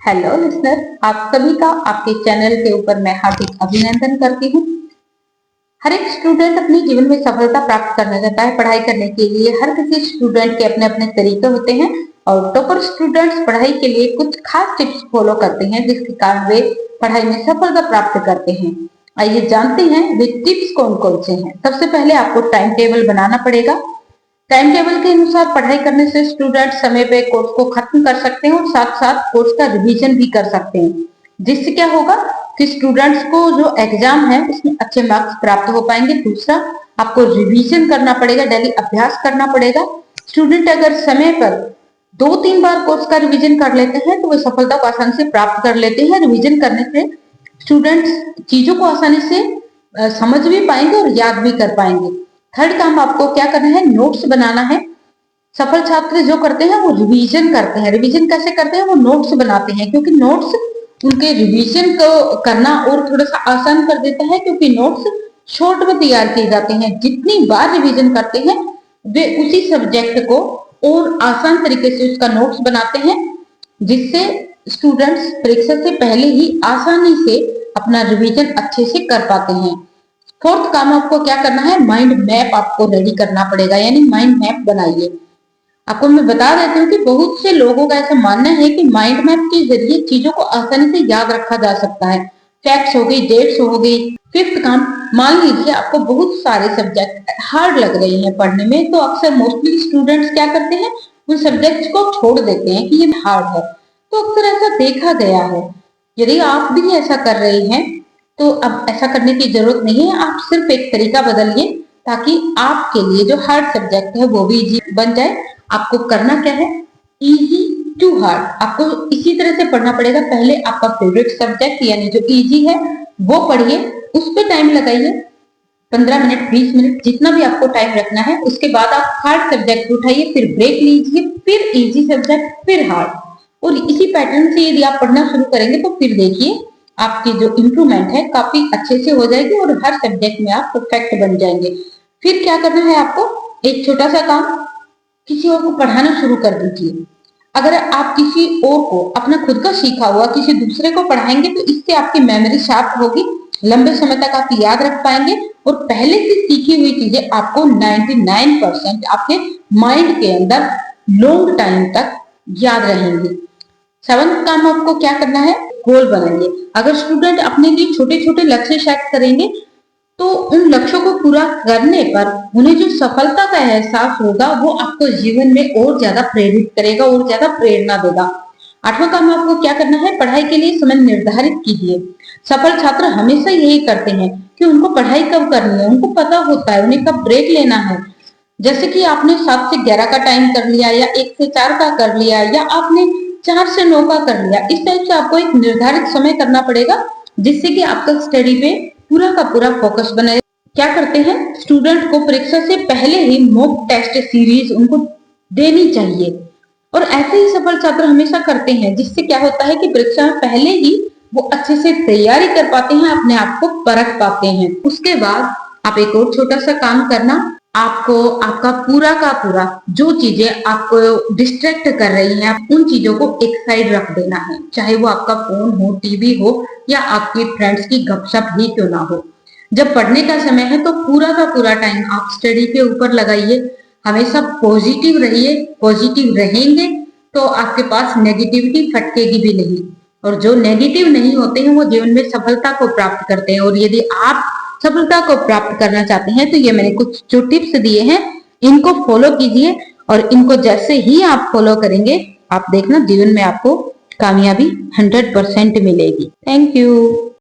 Hello listener, आप सभी का आपके चैनल के ऊपर मैं हार्दिक अभिनंदन करती हूँ। हर एक स्टूडेंट अपने जीवन में सफलता प्राप्त करना चाहता है। पढ़ाई करने के लिए हर किसी स्टूडेंट के अपने अपने तरीके होते हैं और टॉपर स्टूडेंट्स पढ़ाई के लिए कुछ खास टिप्स फॉलो करते हैं जिसके कारण वे पढ़ाई में सफलता प्राप्त करते हैं। आइए जानते हैं वे टिप्स कौन कौन से हैं। सबसे पहले आपको टाइम टेबल बनाना पड़ेगा। टाइम टेबल के अनुसार पढ़ाई करने से स्टूडेंट समय पे कोर्स को खत्म कर सकते हैं और साथ साथ कोर्स का रिवीजन भी कर सकते हैं, जिससे क्या होगा कि स्टूडेंट्स को जो एग्जाम है उसमें अच्छे मार्क्स प्राप्त हो पाएंगे। दूसरा, आपको रिवीजन करना पड़ेगा, डेली अभ्यास करना पड़ेगा। स्टूडेंट अगर समय पर 2-3 बार कोर्स का रिवीजन कर लेते हैं तो वो सफलता को आसानी से प्राप्त कर लेते हैं। रिवीजन करने से स्टूडेंट्स चीजों को आसानी से समझ भी पाएंगे और याद भी कर पाएंगे। थर्ड काम आपको क्या करना है, नोट्स बनाना है। सफल छात्र जो करते हैं वो रिवीजन करते हैं। रिवीजन कैसे करते हैं, वो नोट्स बनाते हैं, क्योंकि नोट्स उनके रिवीजन को करना और थोड़ा सा आसान कर देता है, क्योंकि नोट्स शॉर्ट में तैयार किए जाते हैं। जितनी बार रिवीजन करते हैं वे उसी सब्जेक्ट को और आसान तरीके से उसका नोट्स बनाते हैं, जिससे स्टूडेंट्स परीक्षा से पहले ही आसानी से अपना रिवीजन अच्छे से कर पाते हैं। फोर्थ काम आपको क्या करना है, माइंड मैप आपको रेडी करना पड़ेगा, यानी माइंड मैप बनाइए। आपको मैं बता देती हूँ कि बहुत से लोगों का ऐसा मानना है कि माइंड मैप के जरिए चीजों को आसानी से याद रखा जा सकता है। फैक्ट्स हो गई, डेट्स हो गई। फिफ्थ काम, मान लीजिए आपको बहुत सारे सब्जेक्ट हार्ड लग रहे हैं पढ़ने में, तो अक्सर मोस्टली स्टूडेंट्स क्या करते हैं, उन सब्जेक्ट्स को छोड़ देते हैं कि ये हार्ड है। तो अक्सर ऐसा देखा गया है। यदि आप भी ऐसा कर रहे हैं तो अब ऐसा करने की जरूरत नहीं है। आप सिर्फ एक तरीका बदलिए ताकि आपके लिए जो हार्ड सब्जेक्ट है वो भी इजी बन जाए। आपको करना क्या है, इजी टू हार्ड। आपको इसी तरह से पढ़ना पड़ेगा। पहले आपका फेवरेट सब्जेक्ट यानी जो इजी है वो पढ़िए, उस पर टाइम लगाइए, 15 मिनट 20 मिनट जितना भी आपको टाइम रखना है। उसके बाद आप हार्ड सब्जेक्ट उठाइए, फिर ब्रेक लीजिए, फिर इजी सब्जेक्ट, फिर हार्ड। और इसी पैटर्न से यदि आप पढ़ना शुरू करेंगे तो फिर देखिए आपकी जो इम्प्रूवमेंट है काफी अच्छे से हो जाएगी और हर सब्जेक्ट में आप परफेक्ट बन जाएंगे। फिर क्या करना है आपको, एक छोटा सा काम, किसी और को पढ़ाना शुरू कर दीजिए। अगर आप किसी और को अपना खुद का सीखा हुआ किसी दूसरे को पढ़ाएंगे तो इससे आपकी मेमोरी शार्प होगी, लंबे समय तक आप याद रख पाएंगे और पहले से सीखी हुई चीजें आपको 99% आपके माइंड के अंदर लॉन्ग टाइम तक याद रहेंगी। सेवंथ काम आपको क्या करना है, गोल बनाइए। अगर स्टूडेंट अपने लिए छोटे छोटे लक्ष्य सेट करेंगे तो उन लक्ष्यों को पूरा करने पर उन्हें जो सफलता का एहसास होगा वो आपको जीवन में और ज्यादा प्रेरित करेगा और ज्यादा प्रेरणा देगा। आठवां काम आपको क्या करना है, पढ़ाई के लिए समय निर्धारित कीजिए। सफल छात्र हमेशा यही करते हैं कि उनको पढ़ाई कब करनी है, उनको पता होता है उन्हें कब ब्रेक लेना है। जैसे कि आपने 7 से 11 का टाइम कर लिया या 1 से 4 का कर लिया या आपने 4 से 9 का कर लिया। इस टाइप से आपको एक निर्धारित समय करना पड़ेगा, जिससे कि आपका स्टडी पे पूरा का पूरा फोकस बने। क्या करते हैं, स्टूडेंट को परीक्षा से पहले ही मॉक टेस्ट सीरीज उनको देनी चाहिए और ऐसे ही सफल छात्र हमेशा करते हैं, जिससे क्या होता है कि परीक्षा में पहले ही वो अच्छे से तैयारी कर पाते हैं, अपने आप को परख पाते हैं। उसके बाद आप एक और छोटा सा काम करना, आपको आपका पूरा का पूरा जो चीजें आपको डिस्ट्रैक्ट कर रही हैं उन चीजों को एक साइड रख देना है, चाहे वो आपका फोन हो, टीवी हो या आपके फ्रेंड्स की गपशप ही क्यों ना हो। जब पढ़ने का समय है तो पूरा का पूरा टाइम आप स्टडी के ऊपर लगाइए। हमेशा पॉजिटिव रहिए, पॉजिटिव रहेंगे तो आपके पास नेगेटिविटी फटकेगी भी नहीं, और जो नेगेटिव नहीं होते हैं वो जीवन में सफलता को प्राप्त करते हैं। और यदि आप सफलता को प्राप्त करना चाहते हैं तो ये मैंने कुछ जो टिप्स दिए हैं इनको फॉलो कीजिए, और इनको जैसे ही आप फॉलो करेंगे आप देखना जीवन में आपको कामयाबी 100% मिलेगी। Thank you.